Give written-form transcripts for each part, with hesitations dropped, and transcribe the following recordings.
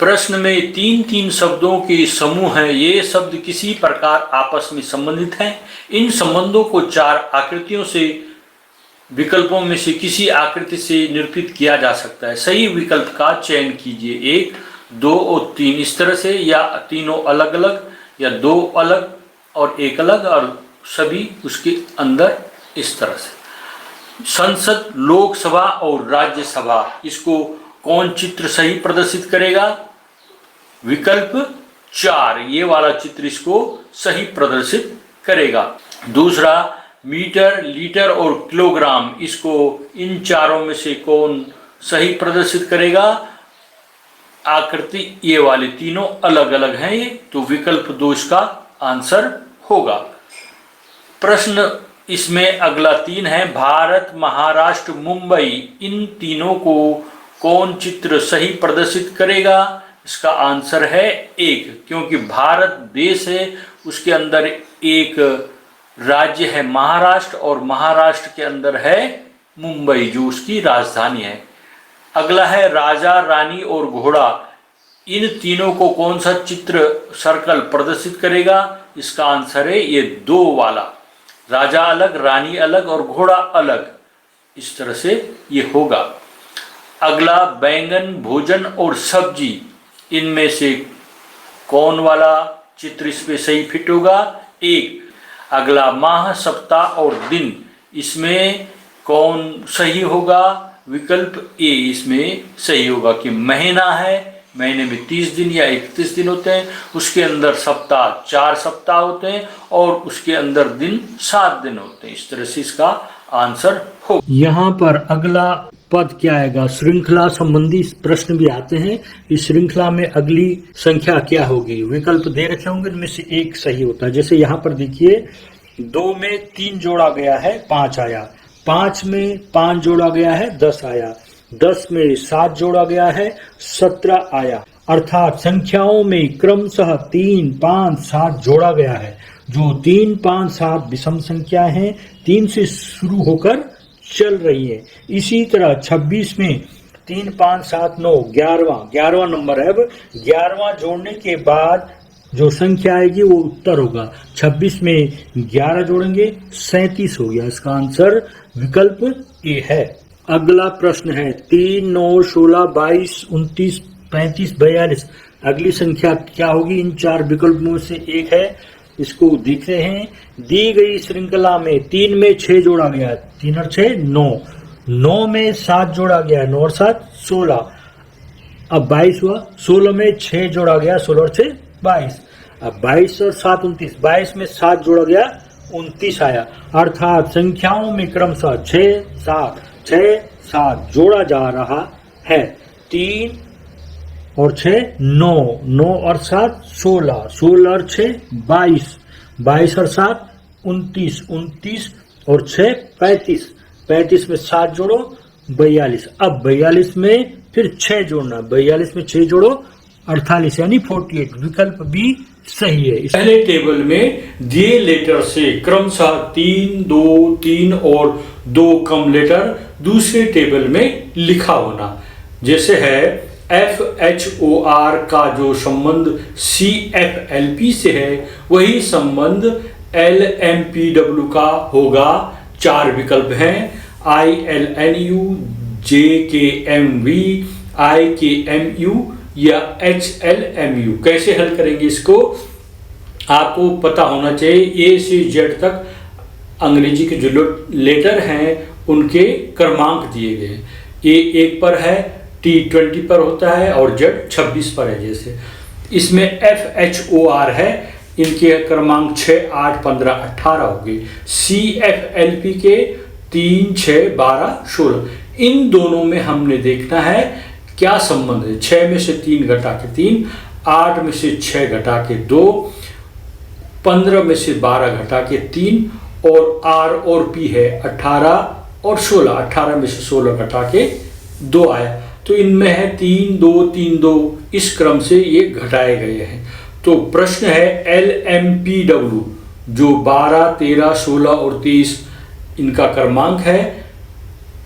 प्रश्न में तीन तीन शब्दों के समूह हैं। ये शब्द किसी प्रकार आपस में संबंधित हैं। इन संबंधों को चार आकृतियों से विकल्पों में से किसी आकृति से निरूपित किया जा सकता है। सही विकल्प का चयन कीजिए। 1, 2 और 3 इस तरह से, या तीनों अलग अलग, या 2 अलग और 1 अलग, और सभी उसके अंदर इस तरह से। संसद, लोकसभा और राज्यसभा, इसको कौन चित्र सही प्रदर्शित करेगा? विकल्प 4, ये वाला चित्र इसको सही प्रदर्शित करेगा। दूसरा, मीटर, लीटर और किलोग्राम, इसको इन चारों में से कौन सही प्रदर्शित करेगा? आकृति ये वाले तीनों अलग अलग हैं ये, तो विकल्प 2 इसका आंसर होगा। प्रश्न इसमें अगला 3 है। भारत, महाराष्ट्र, मुंबई, इन तीनों को कौन चित्र सही प्रदर्शित करेगा? इसका आंसर है 1, क्योंकि भारत देश है, उसके अंदर एक राज्य है महाराष्ट्र, और महाराष्ट्र के अंदर है मुंबई जो उसकी राजधानी है। अगला है राजा, रानी और घोड़ा, इन तीनों को कौन सा चित्र सर्कल प्रदर्शित करेगा? इसका आंसर है ये 2 वाला। राजा अलग, रानी अलग और घोड़ा अलग, इस तरह से ये होगा। अगला, बैंगन, भोजन और सब्जी, इनमें से कौन वाला चित्र इस पे सही फिट होगा? 1। अगला, माह, सप्ताह और दिन, इसमें कौन सही होगा? विकल्प ए इसमें सही होगा कि महीना है, महीने में 30 दिन या 31 दिन होते हैं, उसके अंदर सप्ताह 4 सप्ताह होते हैं, और उसके अंदर दिन 7 दिन होते हैं। इस तरह से इसका आंसर हो। यहाँ पर अगला पद क्या आएगा? श्रृंखला संबंधी प्रश्न भी आते हैं। इस श्रृंखला में अगली संख्या क्या होगी? विकल्प दे रखे होंगे, इनमें से एक सही होता है। जैसे यहाँ पर देखिए, 2 में 3 जोड़ा गया है, 5 आया। 5 में 5 जोड़ा गया है, 10 आया। 10 में 7 जोड़ा गया है, 17 आया। अर्थात संख्याओं में क्रमशः 3, 5, 7 जोड़ा गया है। जो 3, 5, 7 विषम संख्या हैं, 3 से शुरू होकर चल रही है। इसी तरह 26 में 3, 5, 7, 9 11वां नंबर है। अब 11वां जोड़ने के बाद जो संख्या आएगी वो उत्तर होगा। 26 में 11 जोड़ेंगे, 37 हो गया। इसका आंसर विकल्प ए है। अगला प्रश्न है 3, 9, 16, 22, 29, 35, 42, अगली संख्या क्या होगी? इन 4 विकल्पों से एक है। इसको देखते हैं। दी गई श्रृंखला में 3 में 6 जोड़ा गया है, 3 और 6 9। 9 में 7 जोड़ा गया है, 9 और 7 16। अब 22 हुआ। 16 में 6 जोड़ा गया, 16 और 6 22। अब 22 और 7 29। 22 में 7 जोड़ा गया, 29 आया। अर्थात संख्याओं में क्रमशः 6, 7, 6, 7 जोड़ा जा रहा है। 3 और 6 9, 9 और 7 16, 16 और 6 22, 22 और 7 29, 29 और 6 35, 35 में 7 जोड़ो 42। अब 42 में फिर 6 जोड़ना, 42 में 6 जोड़ो 48, यानी 48। विकल्प बी सही है। पहले टेबल में दिए लेटर से क्रमशः 3, 2, 3 और 2 कम लेटर दूसरे टेबल में लिखा होना। जैसे है FHOR का जो संबंध CFLP से है, वही संबंध LMPW का होगा। 4 विकल्प हैं, ILNU, JKMV, IKMU या HLMU। कैसे हल करेंगे इसको आपको पता होना चाहिए। A से Z तक अंग्रेजी के जो लेटर हैं उनके क्रमांक दिए गए हैं। A 1 पर है, T 20 पर होता है और Z 26 पर है। जैसे इसमें FHOR है, इनके क्रमांक 6, 8, 15, 18 हो गए। CFLP के 3, 6, 12, 16। इन दोनों में हमने देखना है क्या संबंध है। 6 में से 3 घटा के 3, 8 में से 6 घटा के 2, 15 में से 12 घटा के 3, और R और P है 18 और 16। 18 में से 16 घटा के 2 आया। तो इनमें है 3, 2, 3, 2, इस क्रम से ये घटाए गए हैं। तो प्रश्न है LMPW जो 12, 13, 16 और 23 इनका क्रमांक है,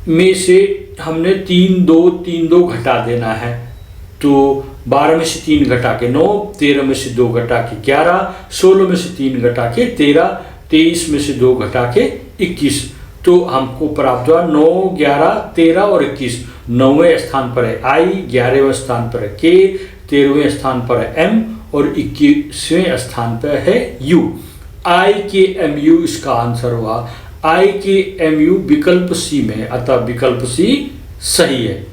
में से हमने 3, 2, 3, 2 घटा देना है। तो 12 में से 3 घटा के 9, 13 में से 2 घटा के 11, 16 में से 3 घटा के 13, 23 में से 2 घटा के 21। तो हमको प्राप्त हुआ 9, 11, 13 और 21। 9वें स्थान पर है I, 11वें स्थान पर है K, 13वें स्थान पर है M और 21वें स्थान पर है U। IKMU इसका आंसर हुआ। IKMU विकल्प सी में, अतः विकल्प सी सही है।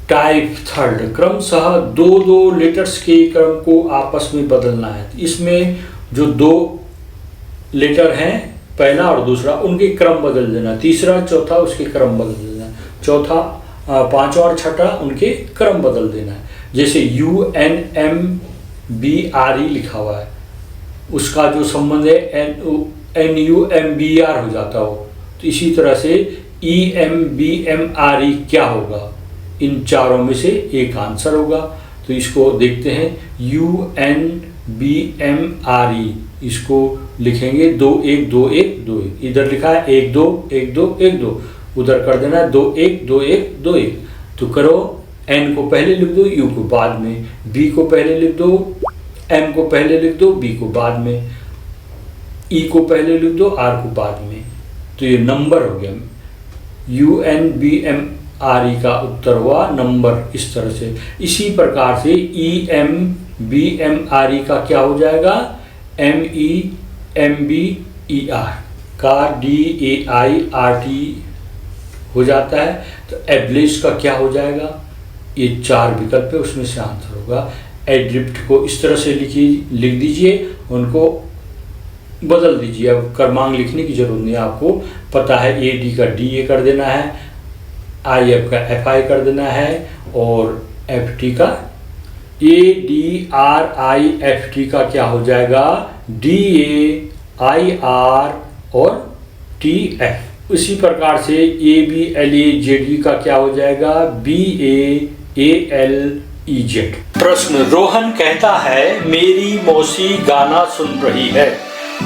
टाइप थर्ड, क्रमशः दो लेटर्स के क्रम को आपस में बदलना है। इसमें जो 2 लेटर हैं, पहला और दूसरा, उनके क्रम बदल देना। तीसरा चौथा उसके क्रम बदल देना। चौथा, पांचवा और छठा उनके क्रम बदल देना है। जैसे UNMBRE लिखा हुआ है, उसका जो संबंध है NUMBR हो जाता हो। तो इसी तरह से EMBMRE क्या होगा? इन चारों में से एक आंसर होगा। तो इसको देखते हैं, UNBMRE, इसको लिखेंगे 2 1 2 1 2 1। इधर लिखा है 1 2 1 2 1 2, उधर कर देना 2 1 2 1 2 1। तो करो, N को पहले लिख दो, U को बाद में, B को पहले लिख दो, M को पहले लिख दो, B को बाद में, E को पहले लिख दो, R को बाद में। तो ये नंबर हो गया। UNBMRE का उत्तर हुआ नंबर, इस तरह से। इसी प्रकार से EMBMRE का क्या हो जाएगा? MEMBER का DAIRT हो जाता है। तो एब्लिश का क्या हो जाएगा? ये 4 विकल्प है, उसमें से आंसर होगा। एड्रिफ्ट को इस तरह से लिख दीजिए, उनको बदल दीजिए। अब क्रमांक लिखने की जरूरत नहीं, आपको पता है। AD का DA कर देना है, IF का FI कर देना है और FT का ADRIFT का क्या हो जाएगा? DAIR और TF। उसी प्रकार से ABLAZD का क्या हो जाएगा? BAALEZ। प्रश्न, रोहन कहता है मेरी मौसी गाना सुन रही है।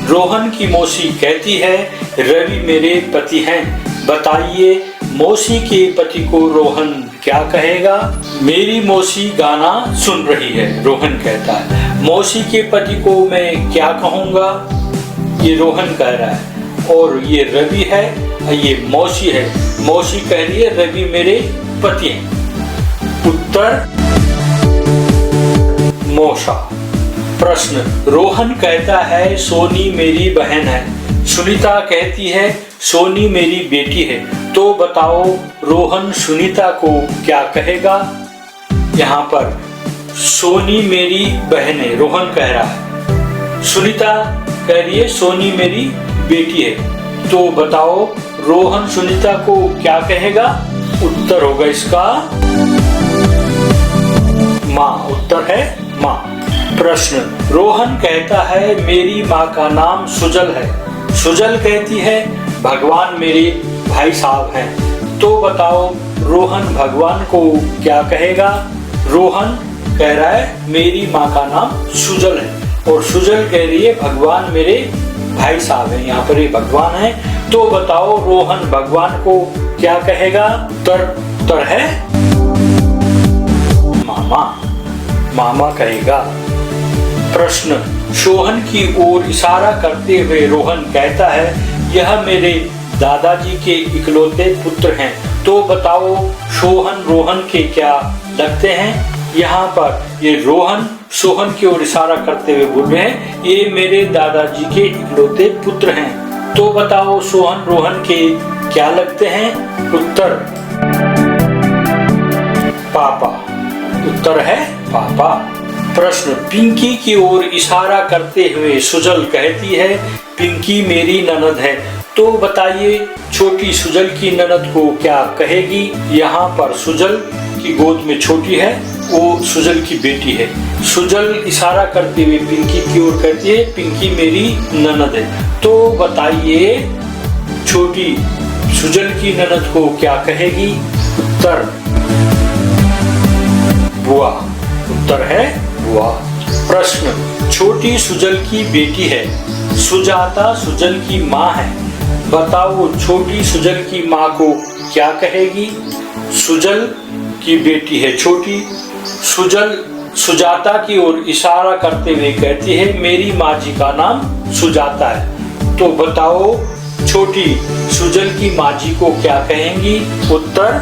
रोहन की मौसी कहती है रवि मेरे पति हैं, बताइए मौसी के पति को रोहन क्या कहेगा? मेरी मौसी गाना सुन रही है, रोहन कहता है। मौसी के पति को मैं क्या कहूँगा? ये रोहन कह रहा है, और ये रवि है, ये मौसी है। मौसी कह रही है रवि मेरे पति हैं। उत्तर मौसा। प्रश्न, रोहन कहता है सोनी मेरी बहन है। सुनीता कहती है सोनी मेरी बेटी है। तो बताओ रोहन सुनीता को क्या कहेगा? यहाँ पर सोनी मेरी बहन है, रोहन कह रहा है। सुनीता कह रही है सोनी मेरी बेटी है। तो बताओ रोहन सुनीता को क्या कहेगा? उत्तर होगा इसका माँ। उत्तर है माँ। प्रश्न, रोहन कहता है मेरी माँ का नाम सुजल है। सुजल कहती है भगवान मेरे भाई साहब हैं। तो बताओ रोहन भगवान को क्या कहेगा? रोहन कह रहा है मेरी माँ का नाम सुजल है, और सुजल कह रही है भगवान मेरे भाई साहब हैं। यहाँ पर ये भगवान है। तो बताओ रोहन भगवान को क्या कहेगा? उत्तर है मामा। मामा कहेगा। प्रश्न, सोहन की ओर इशारा करते हुए रोहन कहता है यह मेरे दादाजी के इकलौते पुत्र हैं। तो बताओ सोहन रोहन के क्या लगते हैं? यहाँ पर ये रोहन सोहन की ओर इशारा करते हुए बोल रहे हैं ये मेरे दादाजी के इकलौते पुत्र हैं। तो बताओ सोहन रोहन के क्या लगते हैं? उत्तर पापा। उत्तर है पापा। प्रश्न, पिंकी की ओर इशारा करते हुए सुजल कहती है पिंकी मेरी ननद है। तो बताइए छोटी सुजल की ननद को क्या कहेगी? यहाँ पर सुजल की गोद में छोटी है, वो सुजल की बेटी है। सुजल इशारा करते हुए पिंकी की ओर कहती है पिंकी मेरी ननद है। तो बताइए छोटी सुजल की ननद को क्या कहेगी? उत्तर बुआ। उत्तर है बुआ। प्रश्न, छोटी सुजल की बेटी है, सुजाता सुजल की माँ है। बताओ छोटी सुजल की माँ को क्या कहेगी? सुजल की बेटी है छोटी, सुजल सुजाता की ओर इशारा करते हुए कहती है, मेरी माँ जी का नाम सुजाता है। तो बताओ छोटी सुजल की माँ जी को क्या कहेंगी? उत्तर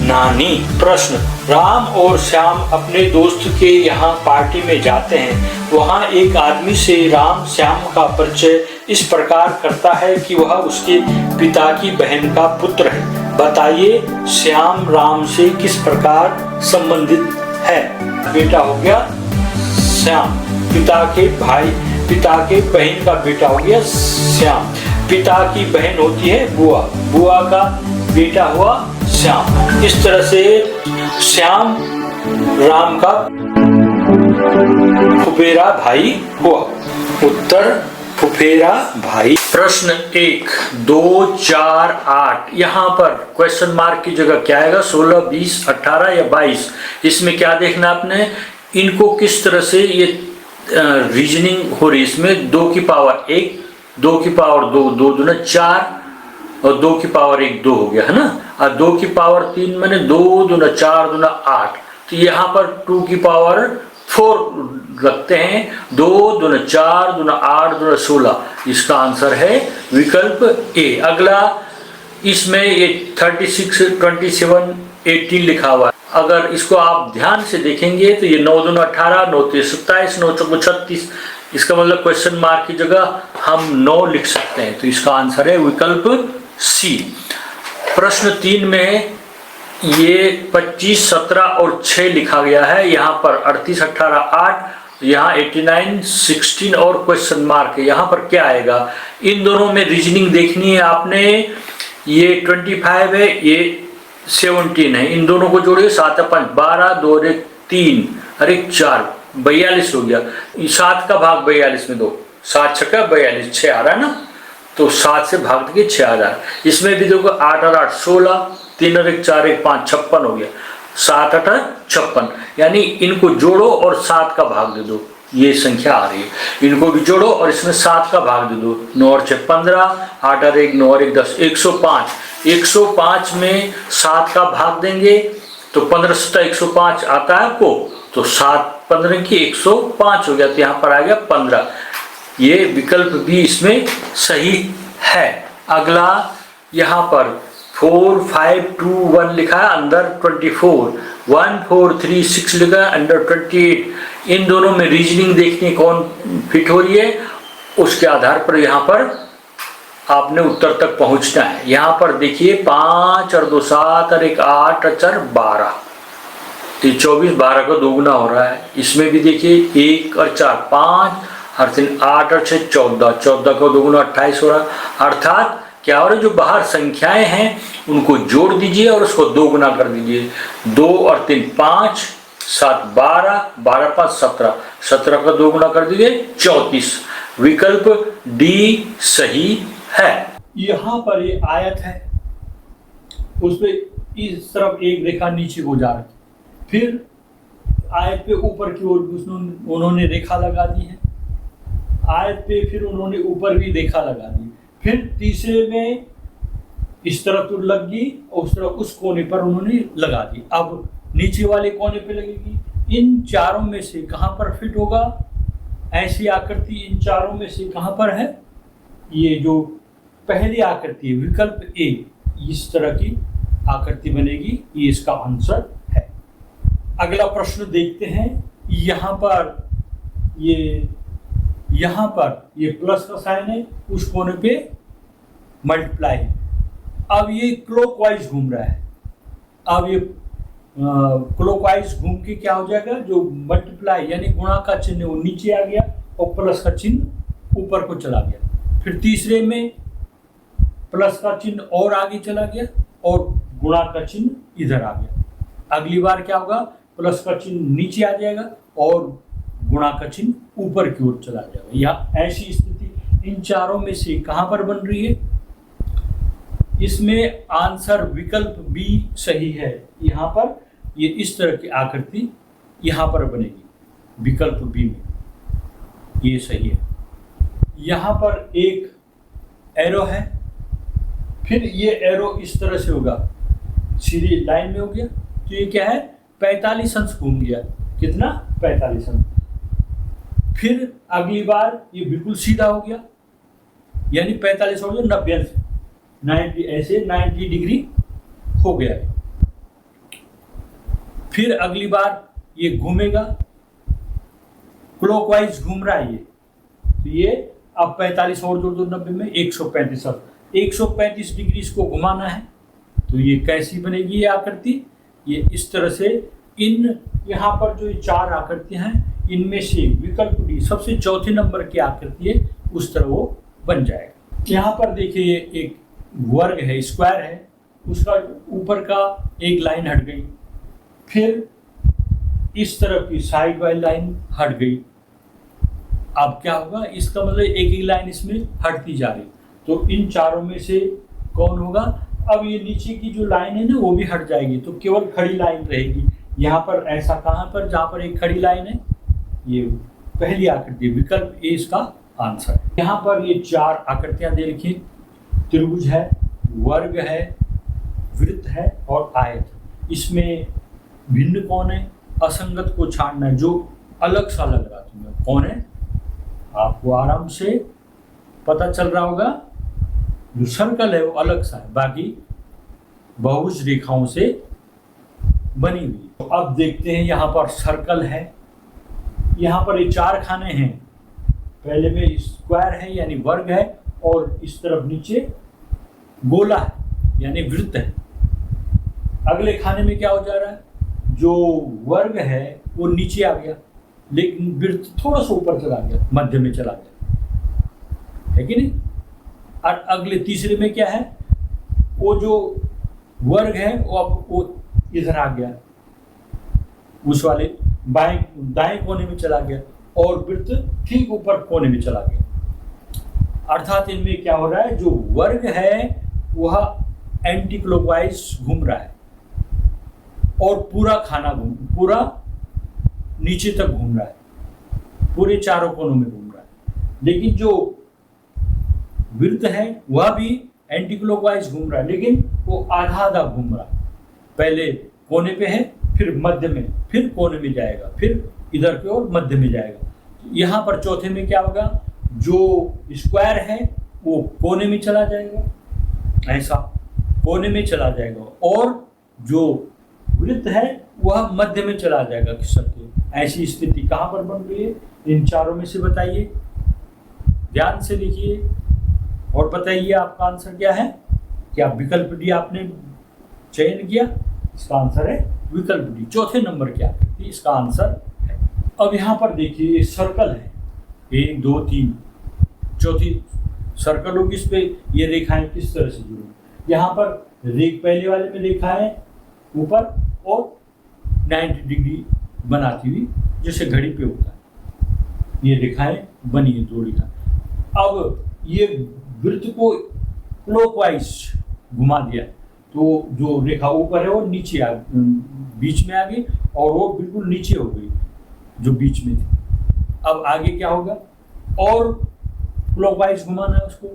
नानी। प्रश्न, राम और श्याम अपने दोस्त के यहाँ पार्टी में जाते हैं। वहाँ एक आदमी से राम श्याम का परिचय इस प्रकार करता है कि वह उसके पिता की बहन का पुत्र है। बताइए श्याम राम से किस प्रकार संबंधित है? बेटा हो गया श्याम, पिता के बहन का बेटा हो गया श्याम। पिता की बहन होती है बुआ, बुआ का बेटा हुआ श्याम। इस तरह से श्याम राम का फुफेरा भाई हुआ। उत्तर फुफेरा भाई। प्रश्न 1, 2, 4, 8। यहाँ पर क्वेश्चन मार्क की जगह क्या आएगा? 16, 20, 18 या 22। इसमें क्या देखना आपने? इनको किस तरह से ये रीजनिंग हो रही है। इसमें 2 की पावर 1, 2 की पावर 2, 2 दूना 4 और 2 की पावर 1 2 हो गया है ना। और 2 की पावर 3 मैंने 2 दूना 4 दूना 8। तो यहाँ पर 2 की पावर 4 रखते हैं। 2 दूना 4 दूना 8 दूना 16। इसका आंसर है विकल्प ए। अगला इसमें ये 36, 27, 18 लिखा हुआ है। अगर इसको आप ध्यान से देखेंगे तो ये 9 दूना 18, 9 3 27, 9 4 36। इसका मतलब क्वेश्चन मार्क की जगह हम 9 लिख सकते हैं। तो इसका आंसर है विकल्प सी। प्रश्न 3 में ये 25, 17 और 6 लिखा गया है। यहाँ पर 38, 18, 8, यहाँ 89, 16 और क्वेश्चन मार्क है। यहाँ पर क्या आएगा? इन दोनों में रीजनिंग देखनी है आपने। ये 25 है, ये 17 है। इन दोनों को जोड़िए, 7 5 12, 2 और 1 3 और 1 4, 42 हो गया। 7 का भाग 42 में दो, 7 6 42, 6 आ रहा है ना। तो 7 से भाग देंगे 6 आ रहा है। इसमें भी देखो 8 और 8 16, 3 और 1 4, 1 5 56 हो गया। 7 8 56, यानी इनको जोड़ो और 7 का भाग दे दो, ये संख्या आ रही है। इनको भी जोड़ो और इसमें 7 का भाग दे दो। 9 और 6 15, 8 और 1 9 और 1 10, 105। 105 में 7 का भाग देंगे तो 15 7 105 आता है आपको। तो 7 15 की 105 हो गया। तो यहाँ पर आ गया 15। ये विकल्प भी इसमें सही है। अगला यहाँ पर 4 5 2 1 लिखा है, अंदर 24, 1 4 3 6 लिखा है, अंडर 28। इन दोनों में रीजनिंग देखनी कौन फिट हो रही है, उसके आधार पर यहाँ पर आपने उत्तर तक पहुँचना है। यहाँ पर देखिए 5 और 2 7 और 1 8 और 4 12, तो 24, 12 का दोगुना हो रहा है। इसमें भी देखिए 1 और 4 5 और 3 8 और 6 14, 14 का दोगुना 28 हो रहा है। अर्थात क्या हो रहा है, जो बाहर संख्याएं हैं उनको जोड़ दीजिए और उसको 2 गुना कर दीजिए। 2 और 3 5, 7 12, 12 5 17, 17 का 2 गुना कर दीजिए 34। विकल्प डी सही है। यहाँ पर ये आयत है, उसपे इस तरफ एक रेखा नीचे को जा रही, फिर आयत पे ऊपर की ओर उन्होंने रेखा लगा दी है। आयत पे फिर उन्होंने ऊपर भी रेखा लगा दी। फिर तीसरे में इस तरफ तो लग गई और उस तरफ उस कोने पर उन्होंने लगा दी। अब नीचे वाले कोने पे लगेगी। इन चारों में से कहाँ पर फिट होगा? ऐसी आकृति इन चारों में से कहाँ पर है? ये जो पहली आकृति है, विकल्प ए, इस तरह की आकृति बनेगी। ये इसका आंसर है। अगला प्रश्न देखते हैं। यहाँ पर ये प्लस का साइन है, उस कोने पे मल्टीप्लाई है। अब ये क्लॉकवाइज घूम रहा है। अब ये क्लॉकवाइज घूम के क्या हो जाएगा, जो मल्टीप्लाई यानी गुणा का चिन्ह वो नीचे आ गया और प्लस का चिन्ह ऊपर को चला गया। फिर तीसरे में प्लस का चिन्ह और आगे चला गया और गुणा का चिन्ह इधर आ गया। अगली बार क्या होगा, प्लस का चिन्ह नीचे आ जाएगा और गुणा का चिन्ह ऊपर की ओर चला जाएगा। या ऐसी स्थिति इन चारों में से कहां पर बन रही है? इसमें आंसर विकल्प बी सही है। यहाँ पर ये इस तरह की आकृति यहाँ पर बनेगी, विकल्प बी में, ये सही है। यहाँ पर एक एरो है, फिर ये एरो इस तरह से होगा, सीधी लाइन में हो गया, तो ये क्या है, 45 अंश घूम गया। कितना? 45 अंश। फिर अगली बार ये बिल्कुल सीधा हो गया, यानी 45 और 90 अंश, 90 ऐसे 90 डिग्री हो गया है। फिर अगली बार ये घूमेगा, क्लॉकवाइज घूम रहा है ये, तो ये अब 45 और जोड़ दो 90 में 135, 135 डिग्री इसको घुमाना है। तो ये कैसी बनेगी ये आकृति? ये इस तरह से इन यहाँ पर जो चार आकृतियां हैं इनमें से विकल्प डी सबसे चौथे नंबर की आकृति है, उस तरह वो बन जाएगा। यहाँ पर देखिए एक वर्ग है, स्क्वायर है, उसका ऊपर का एक लाइन हट गई, फिर इस तरफ की साइड वाली लाइन हट गई। अब क्या होगा, इसका मतलब एक एक लाइन इसमें हटती जा रही, तो इन चारों में से कौन होगा? अब ये नीचे की जो लाइन है ना वो भी हट जाएगी, तो केवल खड़ी लाइन रहेगी। यहाँ पर ऐसा कहाँ पर, जहाँ पर एक खड़ी लाइन है, ये पहली आकृति, विकल्प ए इसका आंसर है। यहाँ पर ये चार आकृतियां दे रखी, त्रिभुज है, वर्ग है, वृत्त है और आयत। इसमें भिन्न कौन है? असंगत को छांटना है, जो अलग सा लग रहा तुम्हें, कौन है? आपको आराम से पता चल रहा होगा, जो सर्कल है वो अलग सा है, बाकी बहुभुज रेखाओं से बनी हुई। तो अब देखते हैं, यहाँ पर सर्कल है, यहाँ पर ये चार खाने हैं, पहले में स्क्वायर है यानी वर्ग है, और इस तरफ नीचे गोला है यानी वृत्त है। अगले खाने में क्या हो जा रहा है, जो वर्ग है वो नीचे आ गया, लेकिन वृत्त थोड़ा सा ऊपर चला गया, मध्य में चला गया, है कि नहीं? और अगले तीसरे में क्या है, वो जो वर्ग है वो अब वो इधर आ गया, उस वाले दाएं कोने में चला गया, और वृत्त ठीक ऊपर कोने में चला गया। अर्थात इनमें क्या हो रहा है, जो वर्ग है वह एंटी क्लॉकवाइज घूम रहा है, और पूरा खाना पूरा नीचे तक घूम रहा है, पूरे चारों कोनों में घूम रहा है। लेकिन जो वृत्त है वह भी एंटी क्लॉकवाइज घूम रहा है, लेकिन वो आधा आधा घूम रहा है, पहले कोने पे है, फिर मध्य में, फिर कोने में जाएगा, फिर इधर की ओर मध्य में जाएगा। यहाँ पर चौथे में क्या होगा, जो स्क्वायर है वो कोने में चला जाएगा, ऐसा कोने में चला जाएगा, और जो वृत्त है वह मध्य में चला जाएगा खिसक के। ऐसी स्थिति कहाँ पर बन रही है, इन चारों में से बताइए, ध्यान से लिखिए और बताइए आपका आंसर क्या है। क्या विकल्प डी आपने चयन किया? इसका आंसर है विकल्प डी, चौथे नंबर की आकृति इसका आंसर है। अब यहाँ पर देखिए सर्कल है, 1 2 3, चौथी सर्कल होगी, इस पे ये रेखाएं किस तरह से जुड़ी। यहाँ पर पहले वाले में रेखा है ऊपर और 90 डिग्री बनाती हुई, जैसे घड़ी पे होता है, ये रेखाएं बनी है, दो रेखा। अब ये वृत्त को क्लॉकवाइज घुमा दिया, तो जो रेखा ऊपर है वो नीचे बीच में आ गई, और वो बिल्कुल नीचे हो गई जो बीच में थी। अब आगे क्या होगा, और क्लॉकवाइज घुमाना है उसको,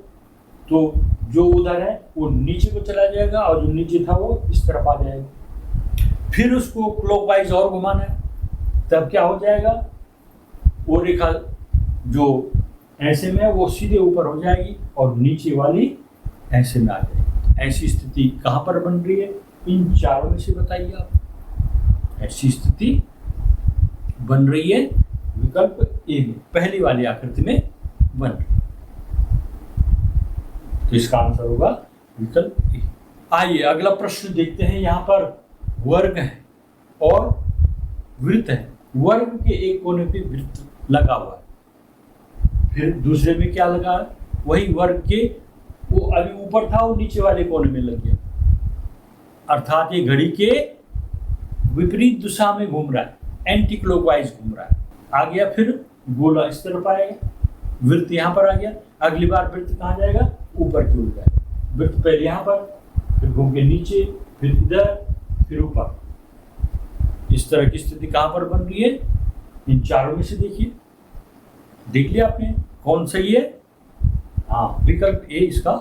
तो जो उधर है वो नीचे को चला जाएगा, और जो नीचे था वो इस तरफ आ जाएगा। फिर उसको क्लॉकवाइज और घुमाना है, तब क्या हो जाएगा, वो रेखा जो ऐसे में वो सीधे ऊपर हो जाएगी, और नीचे वाली ऐसे में आ जाएगी। ऐसी स्थिति कहाँ पर बन रही है, इन चारों में से बताइए आप। ऐसी स्थिति बन रही है विकल्प ए में, पहली वाली आकृति में बन रही है, तो इसका आंसर होगा विकल्प ए। आइए अगला प्रश्न देखते हैं। यहाँ पर वर्ग है और वृत्त है, वर्ग के एक कोने पे वृत्त लगा हुआ है, फिर दूसरे में क्या लगा है, वही वर्ग के, वो अभी ऊपर था वो नीचे वाले कोने में लग गया, अर्थात ये घड़ी के विपरीत दिशा में घूम रहा है, एंटी क्लॉकवाइज घूम रहा है। आ गया, फिर गोला इस तरफ आएगा, वृत्त यहाँ पर आ गया, अगली बार वृत्त कहाँ जाएगा, ऊपर की ओर जाएगा। वृत्त पहले यहाँ पर, फिर घूम के नीचे, फिर इधर, फिर ऊपर। इस तरह की स्थिति कहाँ पर बन रही है, इन चारों में से देखिए, देख लिया आपने कौन सही है। हाँ, विकल्प ए इसका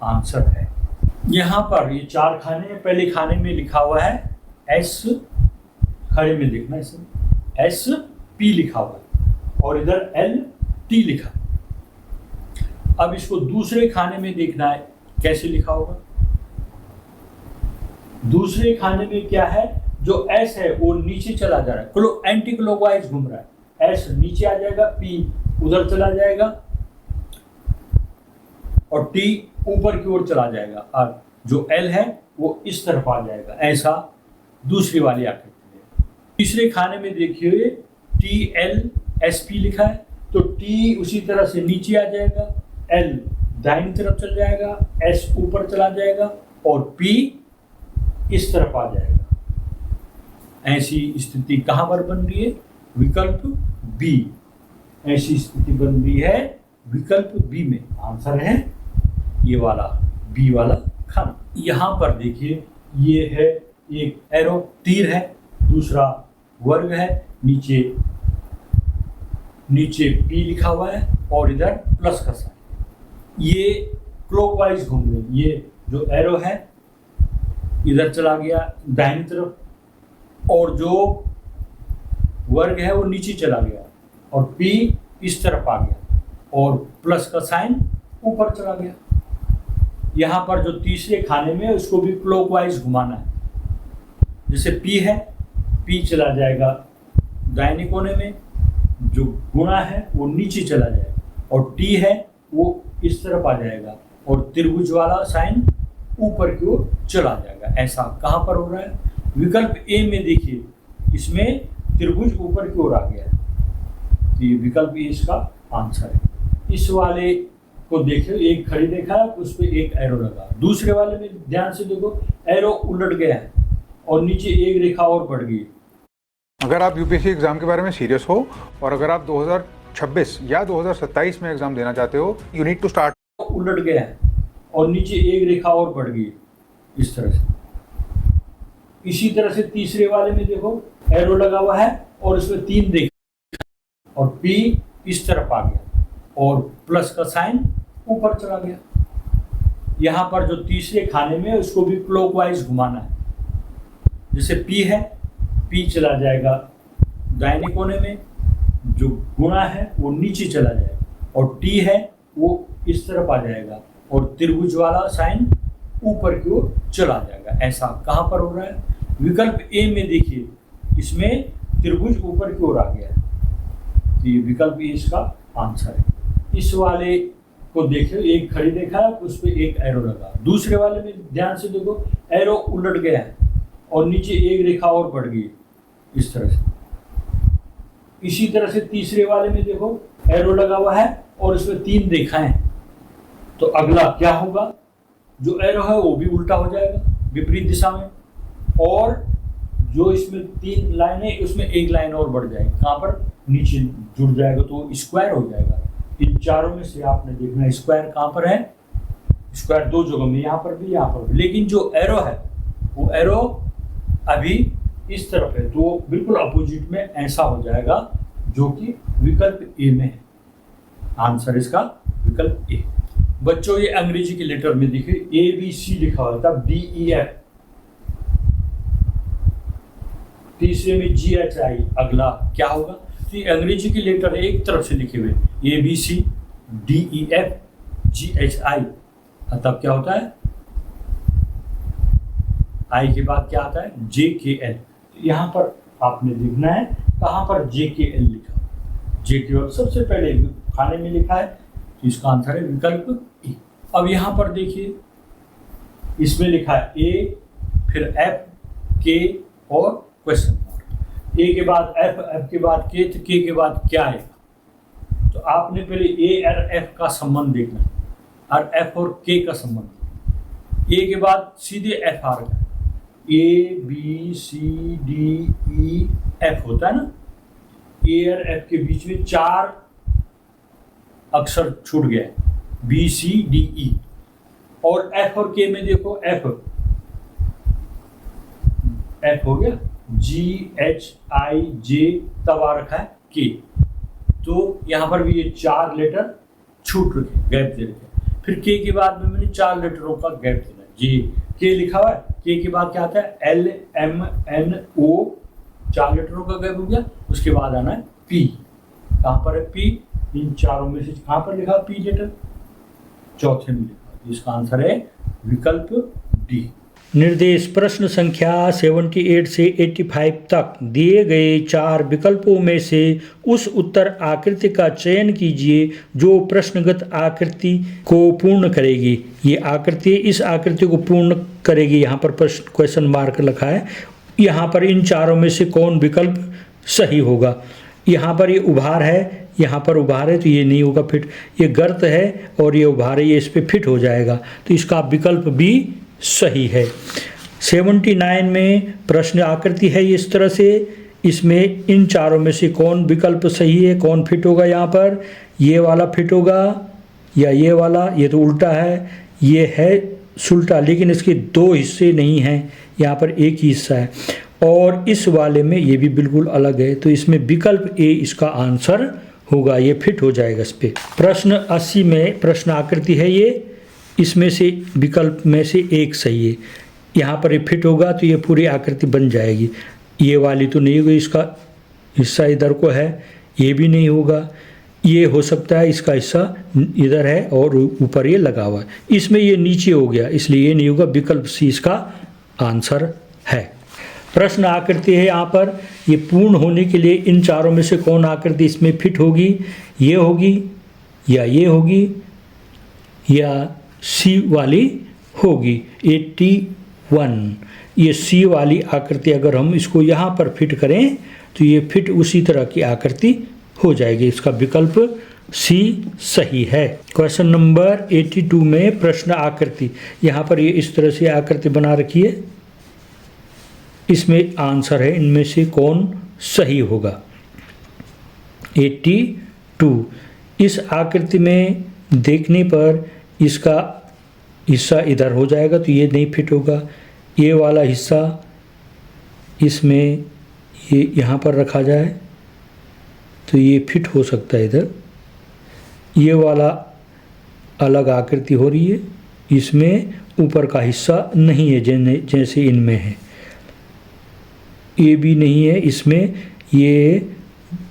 आंसर है। यहाँ पर ये चार खाने हैं, पहले खाने में लिखा हुआ है एस, खड़े में देखना इसमें एस पी लिखा हुआ है और इधर एल टी लिखा है। अब इसको दूसरे खाने में देखना है कैसे लिखा होगा। दूसरे खाने में क्या है, जो एस है वो नीचे चला जा रहा है, एंटी क्लॉकवाइज घूम रहा है। एस नीचे आ जाएगा, पी उधर चला जाएगा और टी ऊपर की ओर चला जाएगा, और जो एल है वो इस तरफ आ जाएगा। ऐसा दूसरी वाली आकृति है। तीसरे खाने में देखिए टी एल एस पी लिखा है, तो टी उसी तरह से नीचे आ जाएगा, एल दाहिनी तरफ चल जाएगा, एस ऊपर चला जाएगा और पी इस तरफ आ जाएगा। ऐसी स्थिति कहां पर बन रही है, विकल्प बी। ऐसी स्थिति बन रही है विकल्प बी में। आंसर है ये वाला बी वाला खाना। यहां पर देखिए ये है एक एरो तीर है, दूसरा वर्ग है, नीचे पी लिखा हुआ है और इधर प्लस का साइन। ये क्लॉकवाइज घूम रहे हैं। ये जो एरो है इधर चला गया दाहिनी तरफ, और जो वर्ग है वो नीचे चला गया, और पी इस तरफ आ गया और प्लस का साइन ऊपर चला गया। यहाँ पर जो तीसरे खाने में उसको भी क्लॉकवाइज घुमाना है। जैसे पी है, पी चला जाएगा दाहिने कोने में, जो गुणा है वो नीचे चला जाएगा, और टी है वो इस तरफ आ जाएगा और त्रिभुज वाला साइन ऊपर की ओर चला जाएगा। ऐसा कहाँ पर हो रहा है, विकल्प ए में देखिए, इसमें त्रिभुज ऊपर की ओर आ गया है, तो ये विकल्प ए इसका आंसर है। इस वाले को देखिए, एक खड़ी देखा है, उस पर एक एरो लगा। दूसरे वाले में ध्यान से देखो, एरो उलट गया है और नीचे एक रेखा और बढ़ गई। अगर आप यूपीएससी एग्जाम के बारे में सीरियस हो और अगर आप 2026 या 2027 में एग्जाम देना चाहते हो, यू नीड टू स्टार्ट। उलट गया है और नीचे एक रेखा और बढ़ गई इस तरह से। इसी तरह से तीसरे वाले में देखो, एरो लगा हुआ है और उसमें तीन रेखा, और पी इस तरफ आ गया और प्लस का साइन ऊपर चला गया। यहाँ पर जो तीसरे खाने में उसको भी क्लॉकवाइज घुमाना है। जैसे पी है, पी चला जाएगा दाहिने कोने में, जो गुणा है वो नीचे चला जाएगा, और टी है वो इस तरफ आ जाएगा और त्रिभुज वाला साइन ऊपर की ओर चला जाएगा। ऐसा कहाँ पर हो रहा है, विकल्प ए में देखिए, इसमें त्रिभुज ऊपर की ओर आ गया है, तो ये विकल्प ए इसका आंसर है। इस वाले को देखिए, एक खड़ी देखा है, उस पर एक एरो लगा। दूसरे वाले में ध्यान से देखो, एरो उलट गया है और नीचे एक रेखा और बढ़ गई इस तरह से। इसी तरह से तीसरे वाले में देखो, एरो लगा हुआ है और उसमें तीन रेखाएं हैं, तो अगला क्या होगा, जो एरो है वो भी उल्टा हो जाएगा विपरीत दिशा में, और जो इसमें तीन लाइनें उसमें एक लाइन और बढ़ जाएगी, कहाँ पर, नीचे जुड़ जाएगा, तो स्क्वायर हो जाएगा। इन चारों में से आपने देखना स्क्वायर कहाँ पर है, स्क्वायर दो जगह में, यहाँ पर भी यहाँ पर भी, लेकिन जो एरो है वो एरो अभी इस तरफ है, तो बिल्कुल अपोजिट में ऐसा हो जाएगा, जो कि विकल्प ए में है। आंसर इसका विकल्प ए। बच्चों ये अंग्रेजी के लेटर में देखिए, ए बी सी लिखा हुआ था, डी ई एफ, तीसरे में जी एच आई, अगला क्या होगा, तो ये अंग्रेजी के लेटर एक तरफ से लिखे हुए, A B C D E F G H I, तब क्या होता है, आई के बाद क्या आता है, जे के एल। यहाँ पर आपने देखना है कहाँ पर जे के एल लिखा, जे के एल सबसे पहले खाने में लिखा है, तो इसका आंसर है विकल्प ए। अब यहाँ पर देखिए, इसमें लिखा है ए, फिर एफ, के और क्वेश्चन मार्क। ए के बाद एफ, एफ के बाद के, तो के बाद क्या आएगा, तो आपने पहले ए और एफ का संबंध देखना है, और एफ और के का संबंध। ए के बाद सीधे एफ आ रहा है, A B C D E F होता है ना, ए और एफ के बीच में चार अक्षर छूट गए, बी सी डी ई, और एफ और के में देखो, एफ हो गया, जी एच आई जे, तब आ रखा है के, तो यहाँ पर भी ये चार लेटर छूट रखे, गैप दे रखे। फिर के बाद में मैंने चार लेटरों का गैप देना है, जी, के लिखा हुआ है, के के बाद क्या आता है LMNO, 4 लेटरों का गैप हो गया, उसके बाद आना है P। कहाँ पर है P? इन चारों में से कहाँ पर लिखा P लेटर? चौथे में लिखा। इसका आंसर है विकल्प डी। निर्देश प्रश्न संख्या 78 से 85 तक दिए गए 4 विकल्पों में से उस उत्तर आकृति का चयन कीजिए जो प्रश्नगत आकृति को पूर्ण करेगी। ये आकृति इस आकृति को पूर्ण करेगी। यहाँ पर प्रश्न क्वेश्चन मार्क लिखा है। यहाँ पर इन चारों में से कौन विकल्प सही होगा? यहाँ पर ये उभार है, यहाँ पर उभार है तो ये नहीं होगा फिट। ये गर्त है और ये उभार है, ये इस पर फिट हो जाएगा, तो इसका विकल्प बी सही है। 79 में प्रश्न आकृति है इस तरह से, इसमें इन चारों में से कौन विकल्प सही है, कौन फिट होगा? यहाँ पर ये वाला फिट होगा या ये वाला? ये तो उल्टा है, ये है सुल्टा, लेकिन इसके 2 हिस्से नहीं हैं, यहाँ पर एक ही हिस्सा है। और इस वाले में ये भी बिल्कुल अलग है, तो इसमें विकल्प ए इसका आंसर होगा, ये फिट हो जाएगा इस पर। प्रश्न 80 में प्रश्न आकृति है ये, इसमें से विकल्प में से एक सही है। यहाँ पर ये फिट होगा तो ये पूरी आकृति बन जाएगी। ये वाली तो नहीं होगी, इसका हिस्सा इधर को है, ये भी नहीं होगा। ये हो सकता है इसका हिस्सा इधर है और ऊपर ये लगा हुआ है, इसमें ये नीचे हो गया, इसलिए ये नहीं होगा। विकल्प सी इसका आंसर है। प्रश्न आकृति है यहाँ पर, ये पूर्ण होने के लिए इन चारों में से कौन आकृति इसमें फिट होगी? ये होगी या ये होगी या सी वाली होगी? 81, ये सी वाली आकृति अगर हम इसको यहाँ पर फिट करें तो ये फिट उसी तरह की आकृति हो जाएगी। इसका विकल्प सी सही है। क्वेश्चन नंबर 82 में प्रश्न आकृति, यहाँ पर ये इस तरह से आकृति बना रखी है, इसमें आंसर है इनमें से कौन सही होगा? 82, इस आकृति में देखने पर इसका हिस्सा इधर हो जाएगा तो ये नहीं फिट होगा। ये वाला हिस्सा इसमें ये यहाँ पर रखा जाए तो ये फिट हो सकता है इधर। ये वाला अलग आकृति हो रही है, इसमें ऊपर का हिस्सा नहीं है जैसे इनमें है। ये भी नहीं है, इसमें ये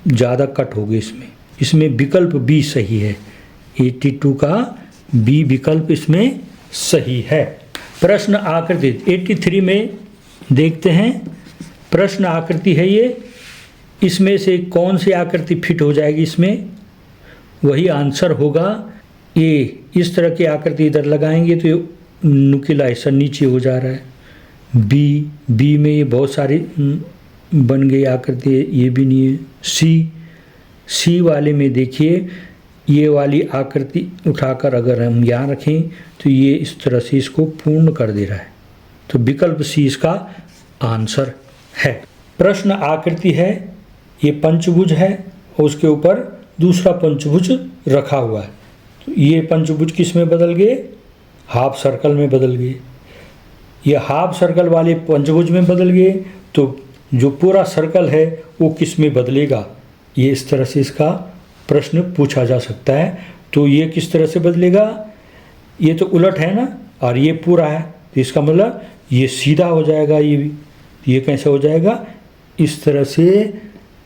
ज़्यादा कट हो गए इसमें विकल्प बी सही है। 82 का बी विकल्प इसमें सही है। प्रश्न आकृति 83 में देखते हैं, प्रश्न आकृति है ये, इसमें से कौन सी आकृति फिट हो जाएगी? इसमें वही आंसर होगा ए। इस तरह की आकृति इधर लगाएंगे तो ये नुकीला हिस्सा नीचे हो जा रहा है। बी में ये बहुत सारी बन गई आकृति, ये भी नहीं है। सी वाले में देखिए, ये वाली आकृति उठाकर अगर हम यहाँ रखें तो ये इस तरह से इसको पूर्ण कर दे रहा है, तो विकल्प सी इसका आंसर है। प्रश्न आकृति है, ये पंचभुज है और उसके ऊपर दूसरा पंचभुज रखा हुआ है, तो ये पंचभुज किस में बदल गए? हाफ सर्कल में बदल गए। ये हाफ सर्कल वाले पंचभुज में बदल गए, तो जो पूरा सर्कल है वो किस में बदलेगा? ये इस तरह से इसका प्रश्न पूछा जा सकता है। तो ये किस तरह से बदलेगा? ये तो उलट है ना, और ये पूरा है, तो इसका मतलब ये सीधा हो जाएगा। ये भी, ये कैसे हो जाएगा? इस तरह से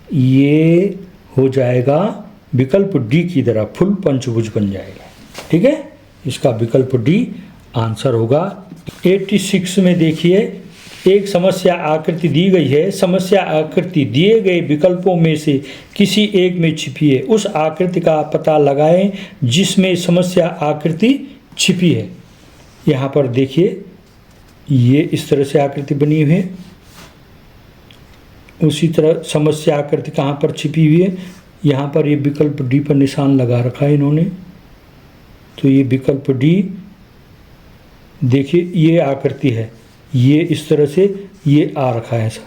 ये हो जाएगा, विकल्प डी की तरह फुल पंचभुज बन जाएगा। ठीक है, इसका विकल्प डी आंसर होगा। 86 में देखिए, एक समस्या आकृति दी गई है। समस्या आकृति दिए गए विकल्पों में से किसी एक में छिपी है। उस आकृति का पता लगाएं जिसमें समस्या आकृति छिपी है। यहाँ पर देखिए, ये इस तरह से आकृति बनी हुई है, उसी तरह समस्या आकृति कहाँ पर छिपी हुई है? यहाँ पर ये विकल्प डी पर निशान लगा रखा है इन्होंने, तो ये विकल्प डी देखिए, ये आकृति है, ये इस तरह से ये आ रखा है, ऐसा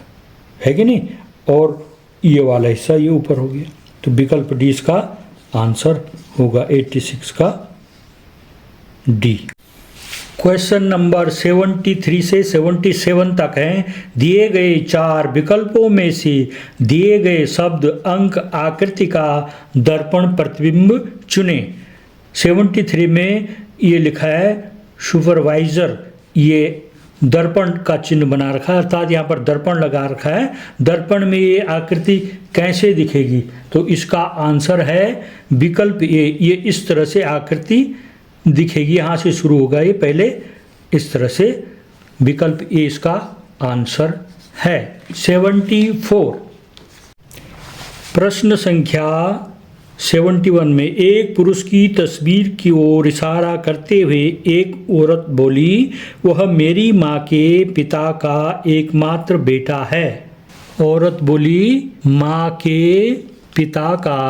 है कि नहीं, और ये वाला हिस्सा ये ऊपर हो गया, तो विकल्प डी इसका आंसर होगा 86 का डी। क्वेश्चन नंबर 73 से 77 तक हैं। दिए गए 4 विकल्पों में से दिए गए शब्द अंक आकृति का दर्पण प्रतिबिंब चुनें। 73 में ये लिखा है सुपरवाइज़र, ये दर्पण का चिन्ह बना रखा है, अर्थात यहाँ पर दर्पण लगा रखा है। दर्पण में ये आकृति कैसे दिखेगी? तो इसका आंसर है विकल्प ए। ये इस तरह से आकृति दिखेगी, यहाँ से शुरू होगा ये पहले इस तरह से। विकल्प ए इसका आंसर है। 74 प्रश्न संख्या 71 में एक पुरुष की तस्वीर की ओर इशारा करते हुए एक औरत बोली, वह मेरी माँ के पिता का एकमात्र बेटा है। औरत बोली माँ के पिता का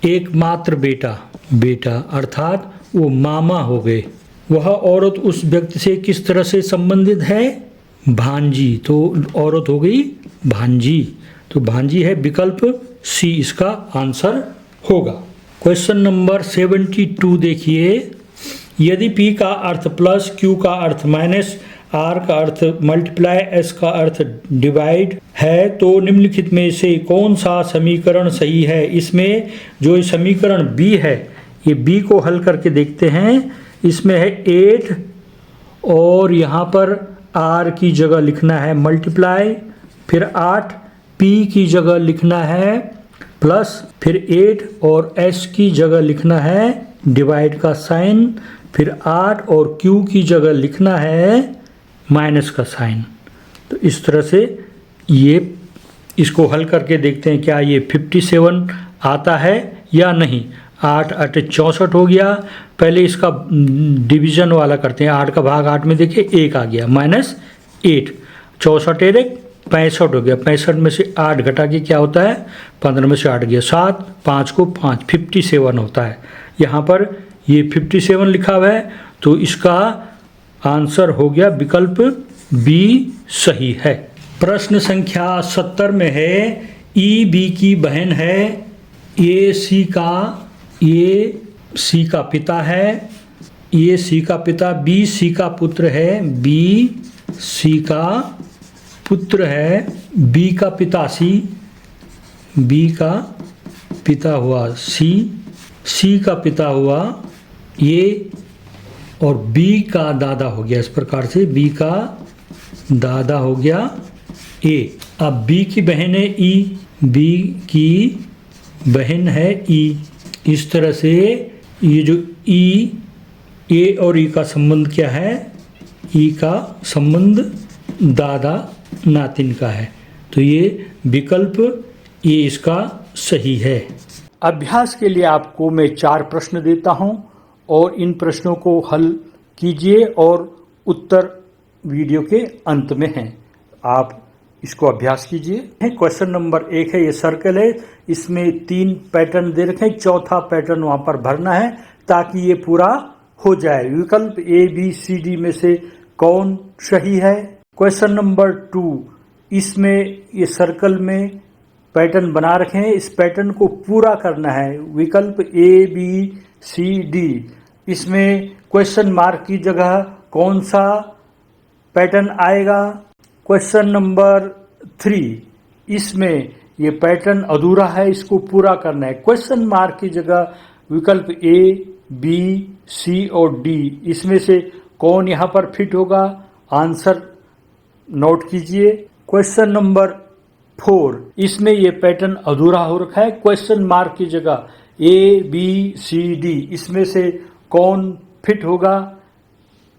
एकमात्र बेटा अर्थात वो मामा हो गए। वह औरत उस व्यक्ति से किस तरह से संबंधित है? भांजी। तो औरत हो गई भांजी, तो भांजी है। विकल्प सी इसका आंसर होगा। क्वेश्चन नंबर 72 देखिए, यदि P का अर्थ प्लस, Q का अर्थ माइनस, R का अर्थ मल्टीप्लाई, S का अर्थ डिवाइड है तो निम्नलिखित में से कौन सा समीकरण सही है? इसमें जो समीकरण B है, ये B को हल करके देखते हैं। इसमें है 8 और यहाँ पर R की जगह लिखना है मल्टीप्लाई, फिर 8 P की जगह लिखना है प्लस, फिर 8 और S की जगह लिखना है डिवाइड का साइन, फिर 8 और Q की जगह लिखना है माइनस का साइन। तो इस तरह से ये इसको हल करके देखते हैं क्या ये 57 आता है या नहीं। 8 8 64 हो गया। पहले इसका डिवीजन वाला करते हैं। 8 का भाग 8 में देखिए 1 आ गया माइनस 8, 64 1 65 हो गया। 65 में से 8 घटा के क्या होता है? 15 में से 8 गया 7, 5 को 5 57 होता है। यहाँ पर ये 57 लिखा हुआ है, तो इसका आंसर हो गया विकल्प बी सही है। प्रश्न संख्या 70 में है, ई बी की बहन है, ए सी का पिता है, ए सी का पिता बी सी का पुत्र है, बी सी का पुत्र है, बी का पिता सी, बी का पिता हुआ सी, सी का पिता हुआ ए और बी का दादा हो गया। इस प्रकार से बी का दादा हो गया ए। अब बी की बहन है ई, बी की बहन है ई। इस तरह से ये जो ई, ए और ई का संबंध क्या है? ई का संबंध दादा नातिन का है। तो ये विकल्प ये इसका सही है। अभ्यास के लिए आपको मैं 4 प्रश्न देता हूं और इन प्रश्नों को हल कीजिए और उत्तर वीडियो के अंत में हैं। आप इसको अभ्यास कीजिए। क्वेश्चन नंबर 1 है, ये सर्कल है, इसमें 3 पैटर्न दे रखे हैं, चौथा पैटर्न वहां पर भरना है ताकि ये पूरा हो जाए। विकल्प ए बी सी डी में से कौन सही है? क्वेश्चन नंबर 2, इसमें ये सर्कल में पैटर्न बना रखे हैं, इस पैटर्न को पूरा करना है। विकल्प ए बी सी डी। इसमें क्वेश्चन मार्क की जगह कौन सा पैटर्न आएगा? क्वेश्चन नंबर 3, इसमें ये पैटर्न अधूरा है, इसको पूरा करना है। क्वेश्चन मार्क की जगह विकल्प ए बी सी और डी, इसमें से कौन यहाँ पर फिट होगा? आंसर नोट कीजिए। क्वेश्चन नंबर 4, इसमें ये पैटर्न अधूरा हो रखा है। क्वेश्चन मार्क की जगह ए बी सी डी, इसमें से कौन फिट होगा?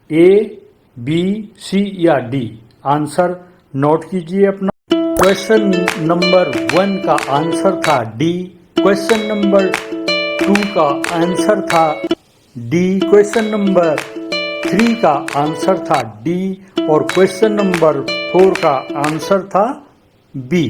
ए बी सी या डी? आंसर नोट कीजिए अपना। क्वेश्चन नंबर 1 का आंसर था डी। क्वेश्चन नंबर 2 का आंसर था डी। क्वेश्चन नंबर 3 का आंसर था डी और क्वेश्चन नंबर 4 का आंसर था बी।